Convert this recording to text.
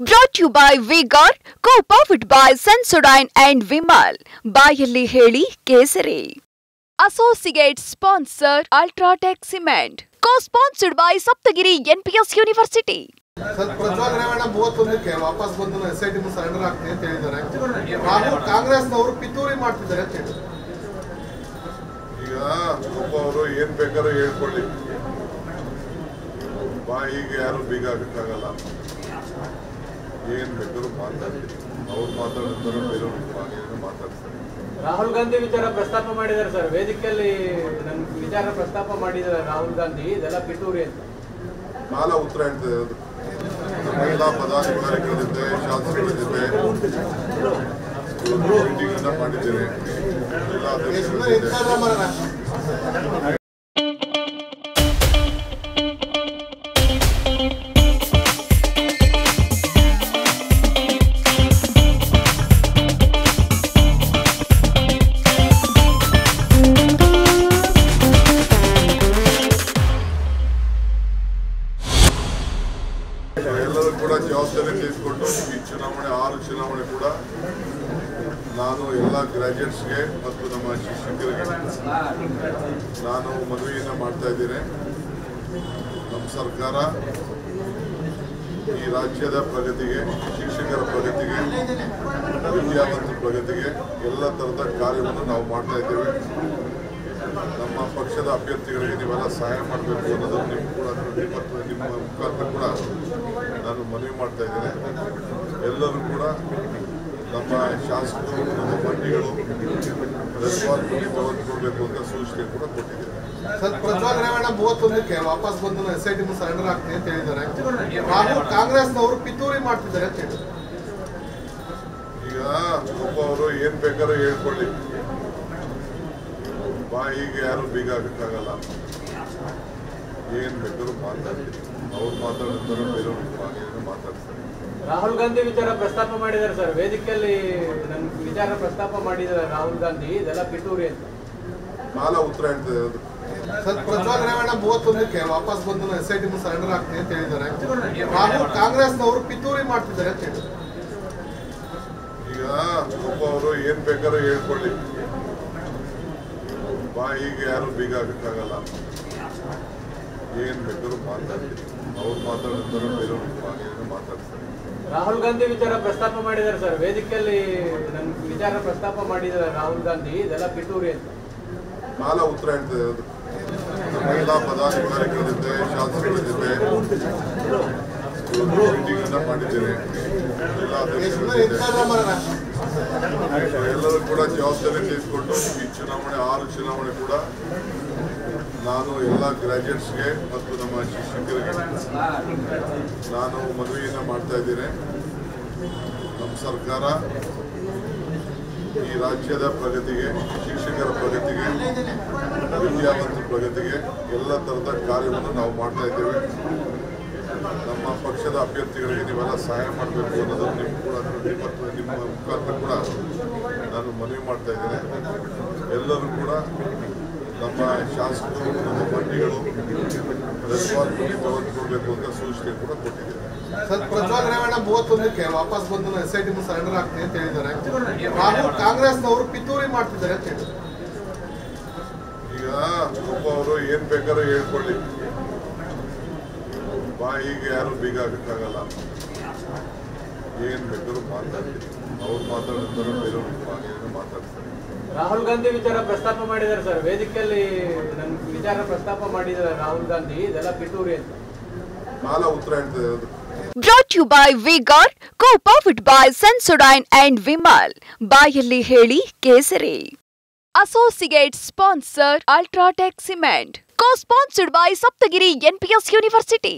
Brought to you by V-Guard, co-powered by Sensodyne and Vimal. ಬಾಯಲ್ಲಿ ಹೇಳಿ ಕೇಸರಿ. Associate sponsor Ultratech Cement. Co-sponsored by Saptagiri NPS University. Prajwal Revanna 31ಕ್ಕೆ ವಾಪಸ್ ಬಂದು SIT surrender ಆಗ್ತೀನಿ ಅಂತ ಹೇಳಿದ್ದಾರೆ. ರಾಹುಲ್ ಕಾಂಗ್ರೆಸ್ನವರು ಪಿತೂರಿ ಮಾಡ್ತಿದ್ದಾರೆ ಅಂತ ಹೇಳಿದ್ರು. ಈಗ ಒಬ್ಬವರು ಏನ್ ಬೇಕಾದ್ರೂ ಹೇಳ್ಕೊಳ್ಳಿ, ಬಾಯಿಗೆ ಯಾರು ಬೀಗ ಹಾಕಕ್ಕಾಗಲ್ಲ. ಏನ್ ಬೇಕಾದ್ರೂ ಮಾತಾಡ್ತೀವಿ, ಅವ್ರು ಮಾತಾಡಿದ್ರೆ ಬೇರೆಯವ್ರಿಗೆ ಬಾಯಿಗೆ ಮಾತಾಡ್ತಾರೆ. ರಾಹುಲ್ ಗಾಂಧಿ ವಿಚಾರ ಪ್ರಸ್ತಾಪ ಮಾಡಿದ್ದಾರೆ ಸರ್, ವೇದಿಕೆಯಲ್ಲಿ ನನ್ನ ವಿಚಾರ ಪ್ರಸ್ತಾಪ ಮಾಡಿದ್ದಾರೆ ರಾಹುಲ್ ಗಾಂಧಿ, ಇದೆಲ್ಲ ಪಿತೂರಿ ಅಂತ ಕಾಲ ಉತ್ತರ ಹೇಳ್ತದೆ. ಅದು ಎಲ್ಲ ಪದಾಧಿಕಾರಿಗಳ ಜೊತೆ ಶಾಸಕರ ಜೊತೆ ಮೀಟಿಂಗ್ ಮಾಡಿದ್ದೇನೆ. ಎಲ್ಲ ಎಲ್ಲರೂ ಕೂಡ ಜವಾಬ್ದಾರಿ ತೆಗೆದುಕೊಂಡು ಈ ಚುನಾವಣೆ 6 ಚುನಾವಣೆ ಕೂಡ ನಾನು ಎಲ್ಲ ಗ್ರಾಜ್ಯುಯೇಟ್ಸ್ಗೆ ಮತ್ತು ನಮ್ಮ ಶಿಕ್ಷಕರಿಗೆ ನಾನು ಮನವಿಯನ್ನು ಮಾಡ್ತಾ ಇದ್ದೇನೆ. ನಮ್ಮ ಸರ್ಕಾರ ಈ ರಾಜ್ಯದ ಪ್ರಗತಿಗೆ, ಶಿಕ್ಷಕರ ಪ್ರಗತಿಗೆ, ವಿದ್ಯಾವಂತರ ಪ್ರಗತಿಗೆ ಎಲ್ಲ ಥರದ ಕಾರ್ಯವನ್ನು ನಾವು ಮಾಡ್ತಾ ಇದ್ದೇವೆ. ನಮ್ಮ ಪಕ್ಷದ ಅಭ್ಯರ್ಥಿಗಳಿಗೆ ನೀವೆಲ್ಲ ಸಹಾಯ ಮಾಡಬೇಕು ಅನ್ನೋದನ್ನು ನಿಮ್ಮ ಮುಖಾಂತರ ಕೂಡ ನಾನು ಮನವಿ ಮಾಡ್ತಾ ಇದ್ದೇನೆ. ಎಲ್ಲರೂ ಕೂಡ ನಮ್ಮ ಶಾಸಕರು, ನಮ್ಮ ಮಂತ್ರಿಗಳು ರೆಸ್ಪಾನ್ಸಿಬಿಲಿಟಿ ತೆಗೆದುಕೊಳ್ಬೇಕು ಅಂತ ಸೂಚನೆ ಕೂಡ ಕೊಟ್ಟಿದ್ದೇನೆ. ಪ್ರಜ್ವಲ್ ರೇವಣ್ಣ 31ಕ್ಕೆ ವಾಪಸ್ ಬಂದು ಎಸ್ಐಟಿ ಸರೆಂಡರ್ ಆಗ್ತೀನಿ ಅಂತ ಹೇಳಿದ್ದಾರೆ. ರಾಹುಲ್ ಕಾಂಗ್ರೆಸ್ನವರು ಪಿತೂರಿ ಮಾಡ್ತಿದ್ದಾರೆ ಅಂತ ಹೇಳಿದ್ರು. ಈಗ ಒಬ್ಬವರು ಏನ್ ಬೇಕಾದ್ರೂ ಹೇಳ್ಕೊಳ್ಳಿ, ಬಾಯಿಗೆ ಯಾರು ಬೀಗ ಹಾಕಕ್ಕಾಗಲ್ಲ. ಏನ್ ಬೇಕಾದ್ರೂ ಮಾತಾಡ್ತೀವಿ, ಅವ್ರು ಮಾತಾಡಿದ್ರೆ ಬೇರೆಯವ್ರಿಗೆ ಬಾಯಿಗೆ ಮಾತಾಡ್ತಾರೆ. ರಾಹುಲ್ ಗಾಂಧಿ ವಿಚಾರ ಪ್ರಸ್ತಾಪ ಮಾಡಿದ್ದಾರೆ ಸರ್, ವೇದಿಕೆಯಲ್ಲಿ ನನ್ನ ವಿಚಾರ ಪ್ರಸ್ತಾಪ ಮಾಡಿದ್ದಾರೆ ರಾಹುಲ್ ಗಾಂಧಿ, ಇದೆಲ್ಲ ಪಿತೂರಿ ಅಂತ ಕಾಲ ಉತ್ತರ ಹೇಳ್ತದೆ. ಅದು ಪ್ರಜ್ವಲ್ ರೇವಣ್ಣ 31ಕ್ಕೆ ವಾಪಸ್ ಬಂದು ಎಸ್ಐಟಿ ಸರೆಂಡರ್ ಆಗ್ತೀನಿ ಅಂತ ಹೇಳಿದ್ದಾರೆ. ರಾಹುಲ್ ಕಾಂಗ್ರೆಸ್ನವರು ಪಿತೂರಿ ಮಾಡ್ತಿದ್ದಾರೆ ಅಂತ ಹೇಳಿದ್ರು. ಈಗ ಒಬ್ಬವರು ಏನ್ ಬೇಕಾದ್ರೂ ಹೇಳ್ಕೊಳ್ಳಿ, ಬಾಯಿಗೆ ಯಾರು ಬೀಗ ಹಾಕಕ್ಕಾಗಲ್ಲ. ಏನ್ ಬೇಕಾದ್ರೂ ಮಾತಾಡ್ತೀವಿ, ಅವ್ರು ಮಾತಾಡಿದ್ರೆ ಬೇರೆಯವ್ರಿಗೆ ಬಾಯಿಗೆ ಮಾತಾಡ್ತಾರೆ. ರಾಹುಲ್ ಗಾಂಧಿ ವಿಚಾರ ಪ್ರಸ್ತಾಪ ಮಾಡಿದ್ದಾರೆ ಸರ್, ವೇದಿಕೆಯಲ್ಲಿ ನನ್ನ ವಿಚಾರ ಪ್ರಸ್ತಾಪ ಮಾಡಿದ್ದಾರೆ ರಾಹುಲ್ ಗಾಂಧಿ, ಇದೆಲ್ಲ ಪಿತೂರಿ ಅಂತ ಕಾಲ ಉತ್ತರ ಹೇಳ್ತದೆ. ಅದು ಎಲ್ಲ ಪದಾಧಿಕಾರಿಗಳ ಜೊತೆ ಶಾಸಕರ ಜೊತೆ ಮೀಟಿಂಗ್ ಮಾಡಿದ್ದೇನೆ. ಎಲ್ಲ ಎಲ್ಲರೂ ಕೂಡ ಜವಾಬ್ದಾರಿ ತೆಗೆದುಕೊಂಡು ಈ ಚುನಾವಣೆ 6 ಚುನಾವಣೆ ಕೂಡ ನಾನು ಎಲ್ಲ ಗ್ರಾಜ್ಯುಯೇಟ್ಸ್ಗೆ ಮತ್ತು ನಮ್ಮ ಶಿಕ್ಷಕರಿಗೆ ನಾನು ಮನವಿಯನ್ನು ಮಾಡ್ತಾ ಇದ್ದೇನೆ. ನಮ್ಮ ಸರ್ಕಾರ ಈ ರಾಜ್ಯದ ಪ್ರಗತಿಗೆ, ಶಿಕ್ಷಕರ ಪ್ರಗತಿಗೆ, ವಿದ್ಯಾವಂತರ ಪ್ರಗತಿಗೆ ಎಲ್ಲ ಥರದ ಕಾರ್ಯವನ್ನು ನಾವು ಮಾಡ್ತಾ ಇದ್ದೇವೆ. ನಮ್ಮ ಪಕ್ಷದ ಅಭ್ಯರ್ಥಿಗಳಿಗೆ ನೀವೆಲ್ಲ ಸಹಾಯ ಮಾಡಬೇಕು ಅನ್ನೋದನ್ನು ನಿಮ್ಮ ಮುಖಾಂತರ ಕೂಡ ನಾನು ಮನವಿ ಮಾಡ್ತಾ ಇದ್ದೇನೆ. ಎಲ್ಲರೂ ಕೂಡ ನಮ್ಮ ಶಾಸಕರು, ನಮ್ಮ ಮಂತ್ರಿಗಳು ರೆಸ್ಪಾನ್ಸಿಬಿಲಿಟಿ ತೆಗೆದುಕೊಳ್ಬೇಕು ಅಂತ ಸೂಚನೆ ಕೂಡ ಕೊಟ್ಟಿದ್ದೇನೆ. ಪ್ರಜ್ವಲ್ ರೇವಣ್ಣ 31ಕ್ಕೆ ವಾಪಸ್ ಬಂದು ಎಸ್ಐಟಿ ಸರೆಂಡರ್ ಆಗ್ತೀನಿ ಅಂತ ಹೇಳಿದ್ದಾರೆ. ರಾಹುಲ್ ಕಾಂಗ್ರೆಸ್ನವರು ಪಿತೂರಿ ಮಾಡ್ತಿದ್ದಾರೆ ಅಂತ ಹೇಳಿದ್ರು. ಈಗ ಒಬ್ಬವರು ಏನ್ ಬೇಕಾದ್ರೂ ಹೇಳ್ಕೊಳ್ಳಿ, ಬಾಯಿಗೆ ಯಾರು ಬೀಗ ಹಾಕಕ್ಕಾಗಲ್ಲ. ಏನ್ ಬೇಕಾದ್ರೂ ಮಾತಾಡ್ತೀವಿ, ಅವ್ರು ಮಾತಾಡಿದ್ರೆ ಬೇರೆಯವ್ರಿಗೆ ಬಾಯಿಗೆ ಮಾತಾಡ್ತಾರೆ. ರಾಹುಲ್ ಗಾಂಧಿ ವಿಚಾರ ಪ್ರಸ್ತಾಪ ಮಾಡಿದ್ದಾರೆ ಸರ್, ವೇದಿಕೆಯಲ್ಲಿ ನನ್ನ ವಿಚಾರ ಪ್ರಸ್ತಾಪ ಮಾಡಿದ್ದಾರೆ ರಾಹುಲ್ ಗಾಂಧಿ, ಇದೆಲ್ಲ ಪಿತೂರಿ ಅಂತ ಕಾಲ ಉತ್ತರ ಹೇಳ್ತದೆ. ಅದು Brought to you by V-Guard, co-powered by Sensodyne and Vimal. ಬಾಯಲ್ಲಿ ಹೇಳಿ ಕೇಸರಿ. Associate sponsor Ultratech Cement. Co-sponsored by Saptagiri NPS University.